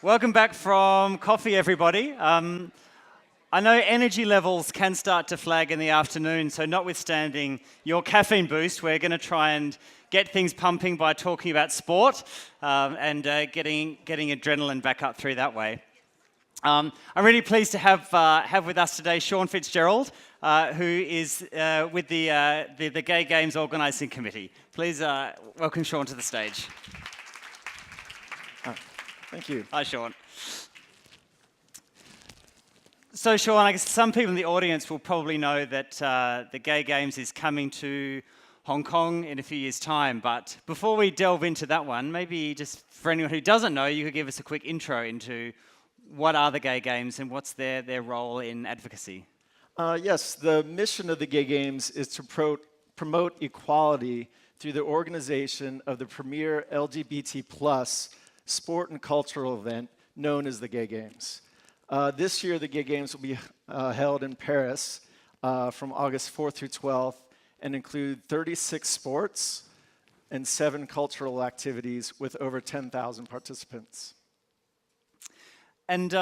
Welcome back from coffee, everybody. I know energy levels can start to flag in the afternoon, so notwithstanding your caffeine boost, we're going to try and get things pumping by talking about sport and getting adrenaline back up through that way. I'm really pleased to have with us today Sean Fitzgerald, who is with the Gay Games Organising Committee. Please welcome Sean to the stage. Thank you. Hi, Sean. So, Sean, I guess some people in the audience will probably know that the Gay Games is coming to Hong Kong in a few years' time. But before we delve into that one, maybe just for anyone who doesn't know, you could give us a quick intro into what are the Gay Games and what's their role in advocacy? Yes, the mission of the Gay Games is to promote equality through the organization of the premier LGBT plus sport and cultural event known as the Gay Games. This year, the Gay Games will be held in Paris from August 4th through 12th and include 36 sports and 7 cultural activities with over 10,000 participants. And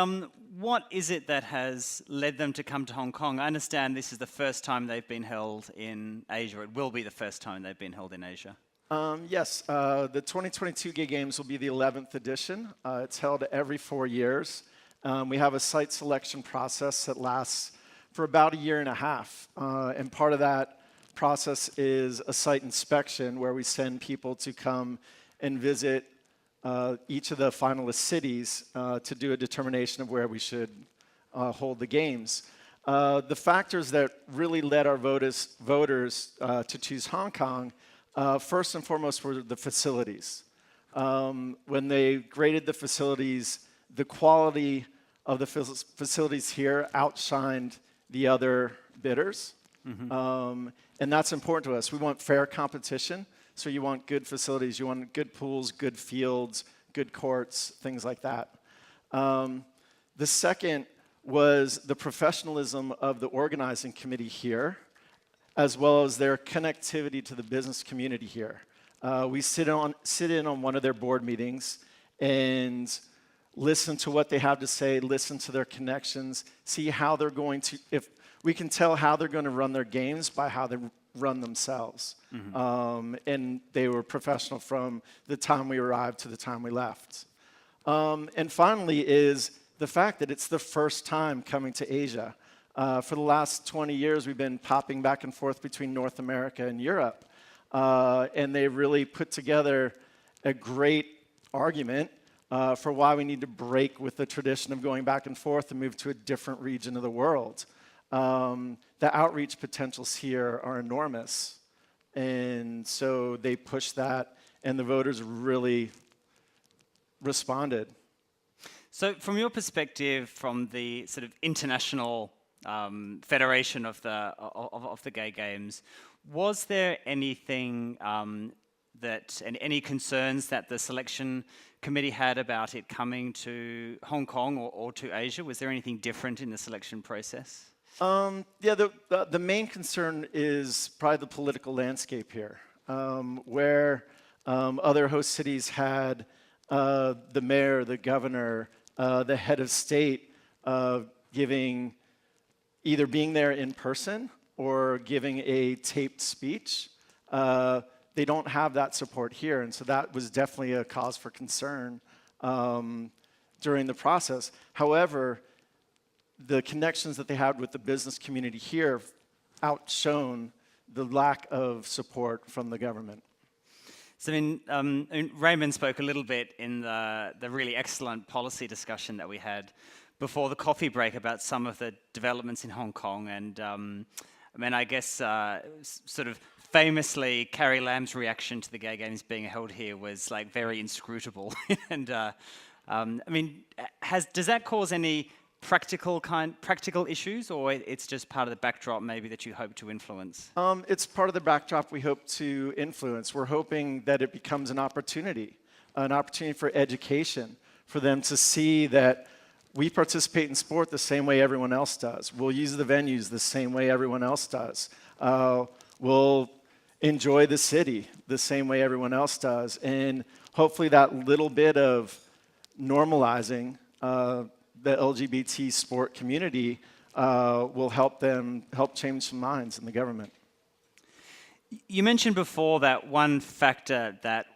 what is it that has led them to come to Hong Kong? I understand this is the first time they've been held in Asia. It will be the first time they've been held in Asia. Yes, the 2022 Gay Games will be the 11th edition. It's held every 4 years. We have a site selection process that lasts for about a year and a half. And part of that process is a site inspection where we send people to come and visit each of the finalist cities to do a determination of where we should hold the games. The factors that really led our voters to choose Hong Kong, first and foremost, were the facilities. When they graded the facilities, the quality of the facilities here outshined the other bidders. Mm-hmm. And that's important to us. We want fair competition. So you want good facilities, you want good pools, good fields, good courts, things like that. The second was the professionalism of the organizing committee here, as well as their connectivity to the business community here. We sit in on one of their board meetings and listen to what they have to say, listen to their connections, see how they're going to, if we can tell how they're going to run their games by how they run themselves. Mm-hmm. And they were professional from the time we arrived to the time we left. And finally is the fact that it's the first time coming to Asia. For the last 20 years, we've been popping back and forth between North America and Europe. And they really put together a great argument for why we need to break with the tradition of going back and forth and move to a different region of the world. The outreach potentials here are enormous. And so they pushed that, and the voters really responded. So from your perspective, from the sort of international federation of the Gay Games, was there anything any concerns that the selection committee had about it coming to Hong Kong or to Asia? Was there anything different in the selection process? Yeah, the main concern is probably the political landscape here, where other host cities had the mayor, the governor, the head of state either being there in person or giving a taped speech. They don't have that support here, and so that was definitely a cause for concern during the process. However, the connections that they had with the business community here outshone the lack of support from the government. So, Raymond spoke a little bit in the really excellent policy discussion that we had before the coffee break about some of the developments in Hong Kong. And I guess sort of famously, Carrie Lam's reaction to the Gay Games being held here was like very inscrutable. And does that cause any practical issues, or it's just part of the backdrop maybe that you hope to influence? It's part of the backdrop we hope to influence. We're hoping that it becomes an opportunity for education, for them to see that we participate in sport the same way everyone else does. We'll use the venues the same way everyone else does. We'll enjoy the city the same way everyone else does. And hopefully that little bit of normalizing the LGBT sport community will help change some minds in the government. You mentioned before that one factor that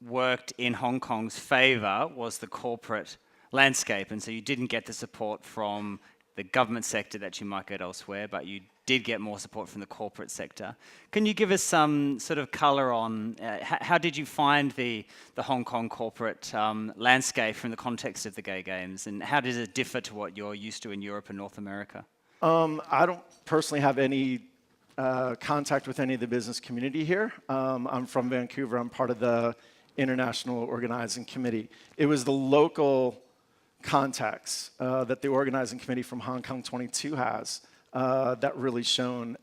worked in Hong Kong's favour was the corporate landscape, and so you didn't get the support from the government sector that you might get elsewhere, but you did get more support from the corporate sector. Can you give us some sort of colour on how did you find the Hong Kong corporate landscape from the context of the Gay Games, and how does it differ to what you're used to in Europe and North America? I don't personally have any contact with any of the business community here. I'm from Vancouver. I'm part of the International Organizing Committee. It was the local contacts that the Organizing Committee from Hong Kong 22 has that really shone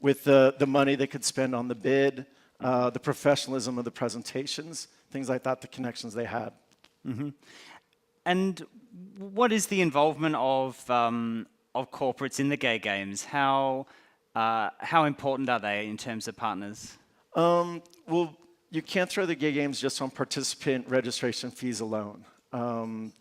with the money they could spend on the bid, the professionalism of the presentations, things like that, the connections they had. Mm-hmm. And what is the involvement of corporates in the Gay Games? How important are they in terms of partners? Well, you can't throw the Gay Games just on participant registration fees alone.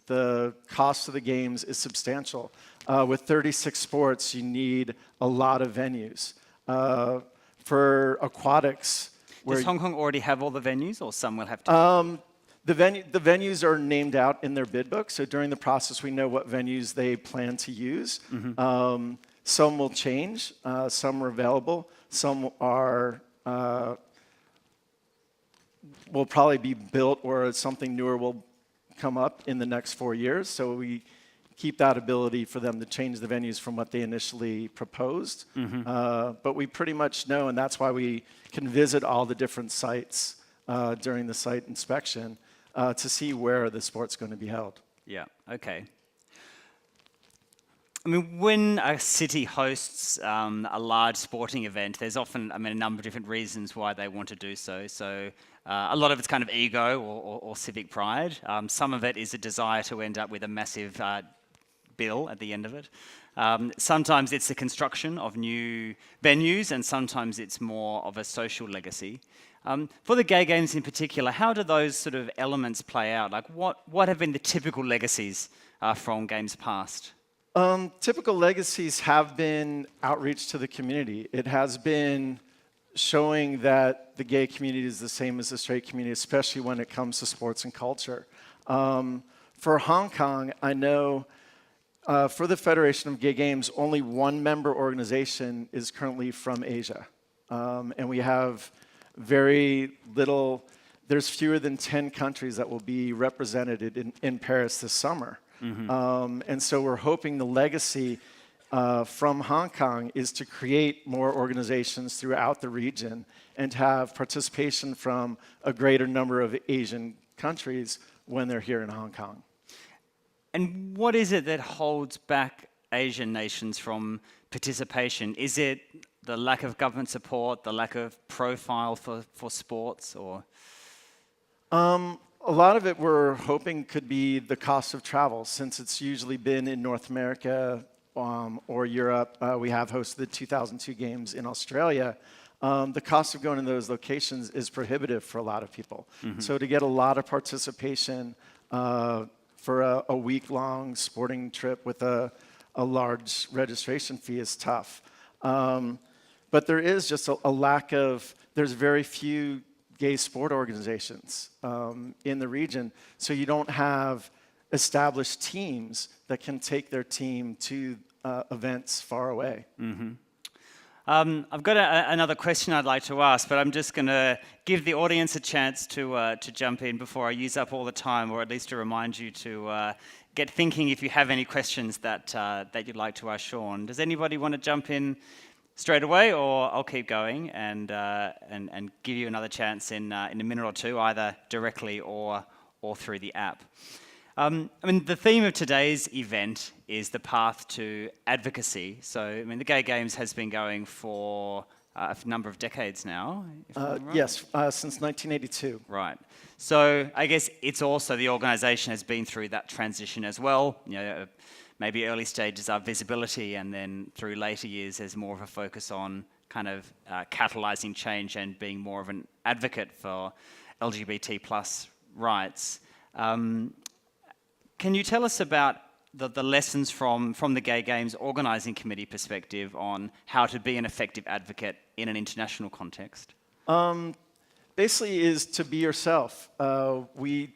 The cost of the games is substantial. With 36 sports, you need a lot of venues. For aquatics... Does Hong Kong already have all the venues, or some will have to? The venues are named out in their bid book, so during the process we know what venues they plan to use. Mm-hmm. Some will change, some are available, some are will probably be built, or something newer will come up in the next 4 years. So we keep that ability for them to change the venues from what they initially proposed. Mm-hmm. But we pretty much know, and that's why we can visit all the different sites during the site inspection to see where the sport's going to be held. Yeah, okay. I mean, when a city hosts a large sporting event, there's often, a number of different reasons why they want to do so. So a lot of it's kind of ego or civic pride. Some of it is a desire to end up with a massive bill at the end of it. Sometimes it's the construction of new venues, and sometimes it's more of a social legacy. For the Gay Games in particular, how do those sort of elements play out? Like, what have been the typical legacies from games past? Typical legacies have been outreach to the community. It has been showing that the gay community is the same as the straight community, especially when it comes to sports and culture. For Hong Kong, I know for the Federation of Gay Games, only one member organization is currently from Asia. And we have very little, there's fewer than 10 countries that will be represented in Paris this summer. Mm-hmm. And so we're hoping the legacy from Hong Kong is to create more organizations throughout the region and to have participation from a greater number of Asian countries when they're here in Hong Kong. And what is it that holds back Asian nations from participation? Is it the lack of government support, the lack of profile for sports, or? A lot of it we're hoping could be the cost of travel, since it's usually been in North America or Europe. We have hosted the 2002 games in Australia. The cost of going to those locations is prohibitive for a lot of people. Mm-hmm. So to get a lot of participation for a week-long sporting trip with a large registration fee is tough. But there is just a lack of, there's very few gay sport organizations in the region, so you don't have established teams that can take their team to events far away. Mm-hmm. I've got another question I'd like to ask, but I'm just going to give the audience a chance to jump in before I use up all the time, or at least to remind you to get thinking if you have any questions that you'd like to ask Sean. Does anybody want to jump in straight away, or I'll keep going and give you another chance in a minute or two, either directly or through the app. The theme of today's event is the path to advocacy. So, the Gay Games has been going for a number of decades now. If I'm right. Yes, since 1982. Right. So, I guess it's also the organisation has been through that transition as well. Maybe early stages are visibility, and then through later years there's more of a focus on kind of catalysing change and being more of an advocate for LGBT plus rights. Can you tell us about the lessons from the Gay Games organising committee perspective on how to be an effective advocate in an international context? Basically is to be yourself. We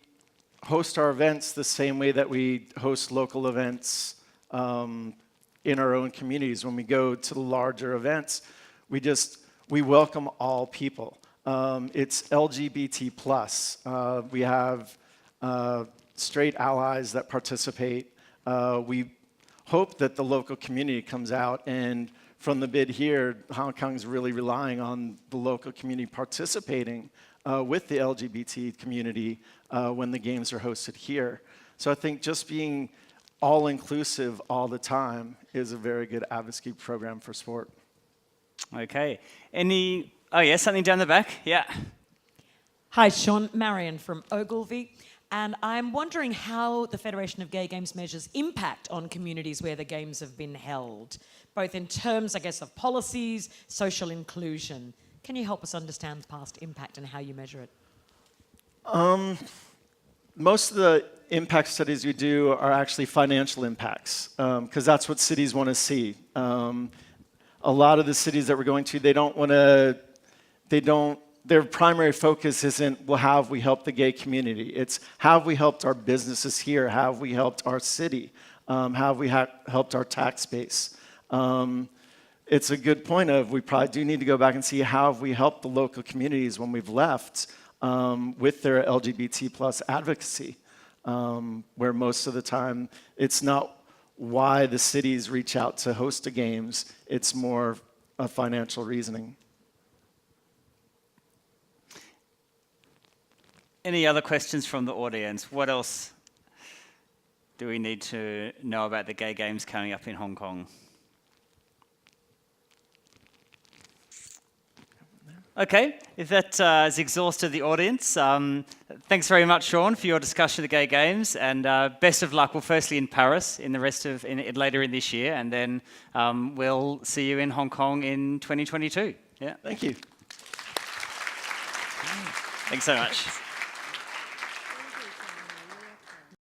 host our events the same way that we host local events in our own communities. When we go to the larger events, we welcome all people. It's LGBT plus. We have straight allies that participate. We hope that the local community comes out, and from the bid here, Hong Kong's really relying on the local community participating with the LGBT community when the games are hosted here. So I think just being all-inclusive all the time is a very good advocacy program for sport. Okay. Oh yeah, something down the back? Yeah. Hi, Sean. Marion from Ogilvy. And I'm wondering how the Federation of Gay Games measures impact on communities where the games have been held, both in terms, I guess, of policies, social inclusion. Can you help us understand past impact and how you measure it? Most of the impact studies we do are actually financial impacts, because that's what cities want to see. A lot of the cities that we're going to, their primary focus isn't, well, how have we helped the gay community? It's, how have we helped our businesses here? How have we helped our city? How have we helped our tax base? It's a good point of, we probably do need to go back and see how have we helped the local communities when we've left with their LGBT plus advocacy, where most of the time it's not why the cities reach out to host the games, it's more a financial reasoning. Any other questions from the audience? What else do we need to know about the Gay Games coming up in Hong Kong? Okay, if that has exhausted the audience, thanks very much, Sean, for your discussion of the Gay Games, and best of luck. Well, firstly in Paris, later in this year, and then we'll see you in Hong Kong in 2022. Yeah. Thank you. Thanks so much.